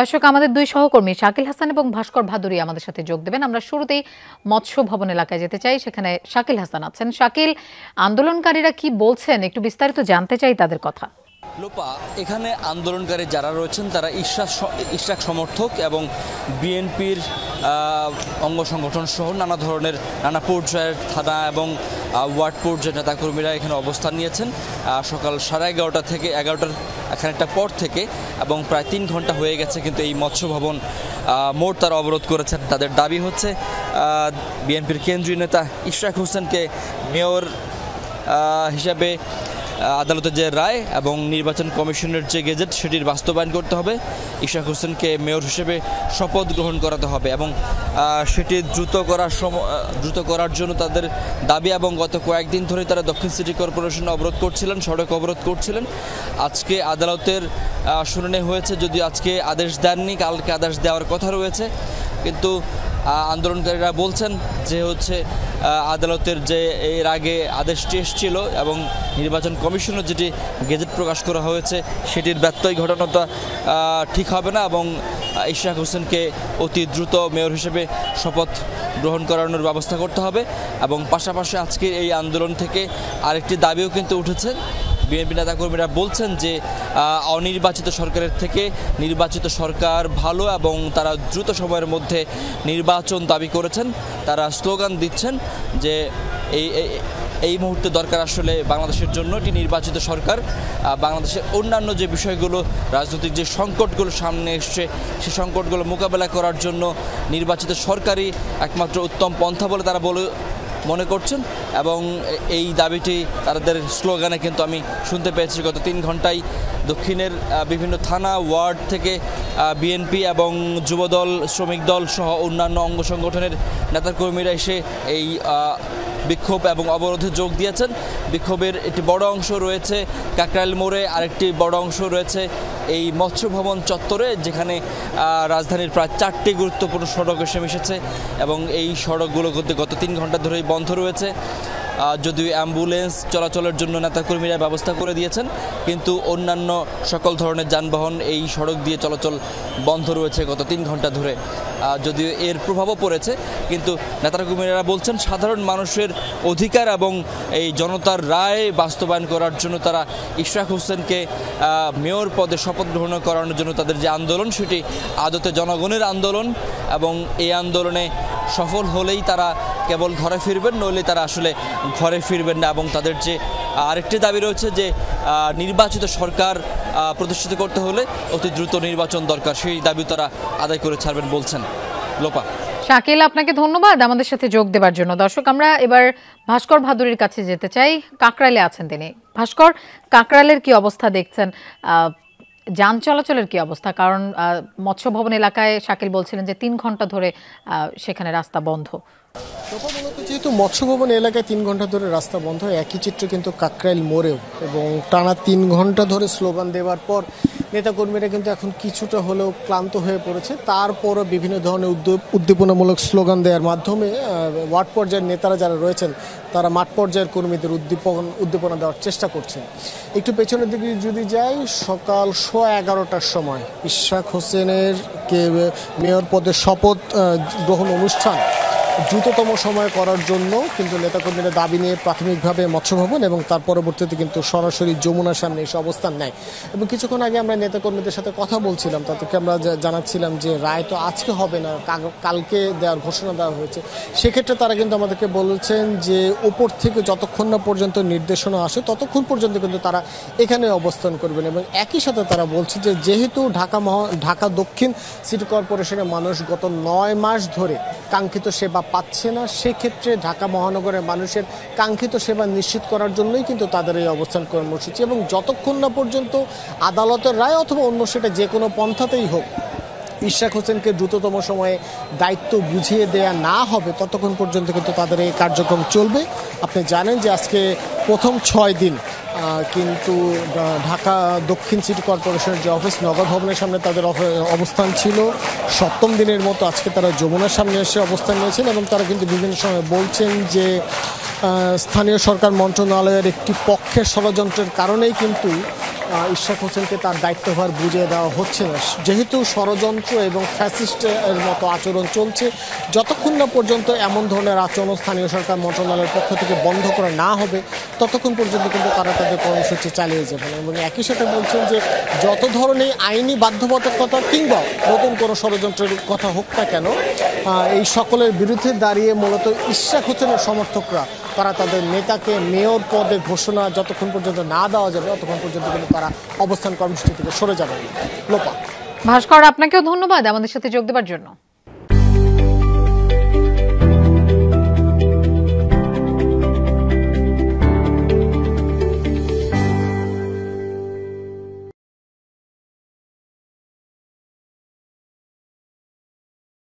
দর্শক, আমাদের দুই সহকর্মী শাকিল হাসান এবং ভাস্কর ভাদুরী আমাদের সাথে যোগ দেবেন। আমরা শুরুতেই মৎস্য ভবন এলাকায় যেতে চাই, সেখানে শাকিল হাসান আছেন। শাকিল, আন্দোলনকারীরা কি বলছেন একটু বিস্তারিত জানতে চাই তাদের কথা। লোপা, এখানে আন্দোলনকারী যারা রয়েছেন তারা ইশরাক সমর্থক এবং বিএনপির অঙ্গ সংগঠন সহ নানা পর্যায়ের থানা এবং ওয়ার্ড পর্যায়ের নেতাকর্মীরা এখানে অবস্থান নিয়েছেন সকাল 11:30 থেকে 11টার খানিকটা পর থেকে, এবং প্রায় 3 ঘন্টা হয়ে গেছে কিন্তু এই মৎস্য ভবন মোড় তারা অবরোধ করেছেন। তাদের দাবি হচ্ছে বিএনপির কেন্দ্রীয় নেতা ইশরাক হোসেনকে মেয়র হিসাবে আদালতের যে রায় এবং নির্বাচন কমিশনের যে গেজেট সেটির বাস্তবায়ন করতে হবে। ইশরাক হোসেনকে মেয়র হিসেবে শপথ গ্রহণ করাতে হবে এবং সেটি দ্রুত করার জন্য তাদের দাবি। এবং গত কয়েকদিন ধরে তারা দক্ষিণ সিটি কর্পোরেশন অবরোধ করছিলেন, সড়ক অবরোধ করছিলেন। আজকে আদালতের শুনানি হয়েছে, যদিও আজকে আদেশ দেননি, কালকে আদেশ দেওয়ার কথা রয়েছে। কিন্তু আন্দোলনকারীরা বলছেন যে আদালতের যে এর আগে আদেশটি এসেছিল এবং নির্বাচন কমিশনের যেটি গেজেট প্রকাশ করা হয়েছে সেটির ব্যত্যয় ঘটানোটা ঠিক হবে না, এবং ইশরাক হোসেনকে অতি দ্রুত মেয়র হিসেবে শপথ গ্রহণ করানোর ব্যবস্থা করতে হবে। এবং পাশাপাশি আজকে এই আন্দোলন থেকে আরেকটি দাবিও কিন্তু উঠেছে। বিএনপি নেতাকর্মীরা বলছেন যে অনির্বাচিত সরকারের থেকে নির্বাচিত সরকার ভালো এবং তারা দ্রুত সময়ের মধ্যে নির্বাচন দাবি করেছেন। তারা স্লোগান দিচ্ছেন যে এই মুহূর্তে দরকার আসলে বাংলাদেশের জন্য একটি নির্বাচিত সরকার। বাংলাদেশের অন্যান্য যে বিষয়গুলো, রাজনৈতিক যে সংকটগুলো সামনে এসছে সেই সংকটগুলো মোকাবেলা করার জন্য নির্বাচিত সরকারই একমাত্র উত্তম পন্থা বলে তারা মনে করছেন। এবং এই দাবিটি তাদের স্লোগানে কিন্তু আমি শুনতে পেয়েছি। গত 3 ঘন্টায় দক্ষিণের বিভিন্ন থানা ওয়ার্ড থেকে বিএনপি এবং যুবদল, শ্রমিক দল সহ অন্যান্য অঙ্গ সংগঠনের নেতাকর্মীরা এসে এই বিক্ষোভ এবং অবরোধে যোগ দিয়েছেন। বিক্ষোভের একটি বড় অংশ রয়েছে কাকরাইল মোড়ে, আরেকটি বড় অংশ রয়েছে এই মৎস্য ভবন চত্বরে, যেখানে রাজধানীর প্রায় 4টি গুরুত্বপূর্ণ সড়ক এসে মিশেছে এবং এই সড়কগুলো গত 3 ঘন্টা ধরেই বন্ধ রয়েছে। যদিও অ্যাম্বুলেন্স চলাচলের জন্য নেতাকর্মীরা ব্যবস্থা করে দিয়েছেন, কিন্তু অন্যান্য সকল ধরনের যানবাহন এই সড়ক দিয়ে চলাচল বন্ধ রয়েছে গত 3 ঘন্টা ধরে। যদিও এর প্রভাবও পড়েছে, কিন্তু নেতাকর্মীরা বলছেন সাধারণ মানুষের অধিকার এবং এই জনতার রায় বাস্তবায়ন করার জন্য তারা ইশরাক হোসেনকে মেয়র পদে শপথ গ্রহণ করানোর জন্য তাদের যে আন্দোলন সেটি আদতে জনগণের আন্দোলন, এবং এই আন্দোলনে সফল হলেই তারা কেবল ঘরে ফিরবেন, নইলে তারা আসলে ঘরে ফিরবেন না। এবং তাদের যে আরেকটি দাবি রয়েছে যে নির্বাচিত সরকার প্রতিষ্ঠিত করতে হলে অতি দ্রুত নির্বাচন দরকার, সেই দাবি তারা আদায় করে ছাড়বেন বলছেন। লোপা। শাকিল, আপনাকে ধন্যবাদ আমাদের সাথে যোগ দেওয়ার জন্য। দর্শক, আমরা এবার ভাস্কর ভাদুরীর কাছে যেতে চাই। কাকরাইলে আছেন তিনি। ভাস্কর, কাকরাইলের কি অবস্থা দেখছেন? যান চলাচলের কি অবস্থা? কারণ মৎস্য ভবন এলাকায় শাকিল বলছিলেন যে 3 ঘন্টা ধরে সেখানে রাস্তা বন্ধ। মূলত যেহেতু মৎস্য ভবন এলাকায় 3 ঘন্টা ধরে রাস্তা বন্ধ, একই চিত্র কিন্তু কাকরাইল মোড়েও, এবং টানা 3 ঘন্টা ধরে স্লোগান দেওয়ার পর নেতাকর্মীরা কিন্তু এখন কিছুটা হলেও ক্লান্ত হয়ে পড়েছে। তারপরও বিভিন্ন ধরনের উদ্দীপনামূলক স্লোগান দেওয়ার মাধ্যমে ওয়ার্ড পর্যায়ের নেতারা যারা রয়েছেন তারা মাঠ পর্যায়ের কর্মীদের উদ্দীপনা দেওয়ার চেষ্টা করছেন। একটু পেছনের দিকে যদি যাই, সকাল 11:15টার সময় ইশরাক হোসেনের মেয়র পদে শপথ গ্রহণ অনুষ্ঠান দ্রুততম সময় করার জন্য কিন্তু নেতাকর্মীরা দাবি নিয়ে প্রাথমিকভাবে মৎস্য ভবন এবং তার পরবর্তীতে কিন্তু সরাসরি যমুনার সামনে এসে অবস্থান নেয়। এবং কিছুক্ষণ আগে আমরা নেতাকর্মীদের সাথে কথা বলছিলাম, তাদেরকে আমরা জানাচ্ছিলাম যে রায় তো আজকে হবে না, কালকে দেওয়ার ঘোষণা দেওয়া হয়েছে। সেক্ষেত্রে তারা কিন্তু আমাদেরকে বলেছেন যে ওপর থেকে যতক্ষণ না পর্যন্ত নির্দেশনা আসে ততক্ষণ পর্যন্ত কিন্তু তারা এখানে অবস্থান করবেন। এবং একই সাথে তারা বলছে যে যেহেতু ঢাকা দক্ষিণ সিটি কর্পোরেশনের মানুষ গত 9 মাস ধরে কাঙ্ক্ষিত সেবা পাচ্ছে না, সেক্ষেত্রে ঢাকা মহানগরের মানুষের কাঙ্ক্ষিত সেবা নিশ্চিত করার জন্যই কিন্তু তাদের এই অবস্থান কর্মসূচি। এবং যতক্ষণ না পর্যন্ত আদালতের রায় অথবা অন্য সেটা যে কোনো পন্থাতেই হোক ইশরাক হোসেনকে দ্রুততম সময়ে দায়িত্ব বুঝিয়ে দেয়া না হবে ততক্ষণ পর্যন্ত কিন্তু তাদের এই কার্যক্রম চলবে। আপনি জানেন যে আজকে প্রথম 6 দিন কিন্তু ঢাকা দক্ষিণ সিটি কর্পোরেশনের যে অফিস নগর ভবনের সামনে তাদের অবস্থান ছিল। 7ম দিনের মতো আজকে তারা যমুনার সামনে এসে অবস্থান নিয়েছেন, এবং তারা কিন্তু বিভিন্ন সময় বলছেন যে স্থানীয় সরকার মন্ত্রণালয়ের একটি পক্ষের ষড়যন্ত্রের কারণেই কিন্তু ইশরাক হোসেনকে তার দায়িত্বভার বুঝিয়ে দেওয়া হচ্ছে না, যেহেতু ষড়যন্ত্র এবং ফ্যাসিস্টের মতো আচরণ চলছে। যতক্ষণ না পর্যন্ত এমন ধরনের আচরণ স্থানীয় সরকার মন্ত্রণালয়ের পক্ষ থেকে বন্ধ করা না হবে, ততক্ষণ পর্যন্ত কিন্তু তারা তাদের কর্মসূচি চালিয়ে যাবেন। এবং একই সাথে বলছেন যে যত ধরনের আইনি বাধ্যবাধকতা কিংবা নতুন কোনো ষড়যন্ত্রের কথা হোক না কেন, এই সকলের বিরুদ্ধে দাঁড়িয়ে মূলত ইশরাক হোসেনের সমর্থকরা তারা তাদের নেতাকে মেয়র পদে ঘোষণা যতক্ষণ পর্যন্ত না দেওয়া যাবে ততক্ষণ পর্যন্ত কিন্তু তারা অবস্থান কর্মসূচি থেকে সরে যাবে। লোপা। ভাস্কর, আপনাকেও ধন্যবাদ আমাদের সাথে যোগ দেওয়ার জন্য।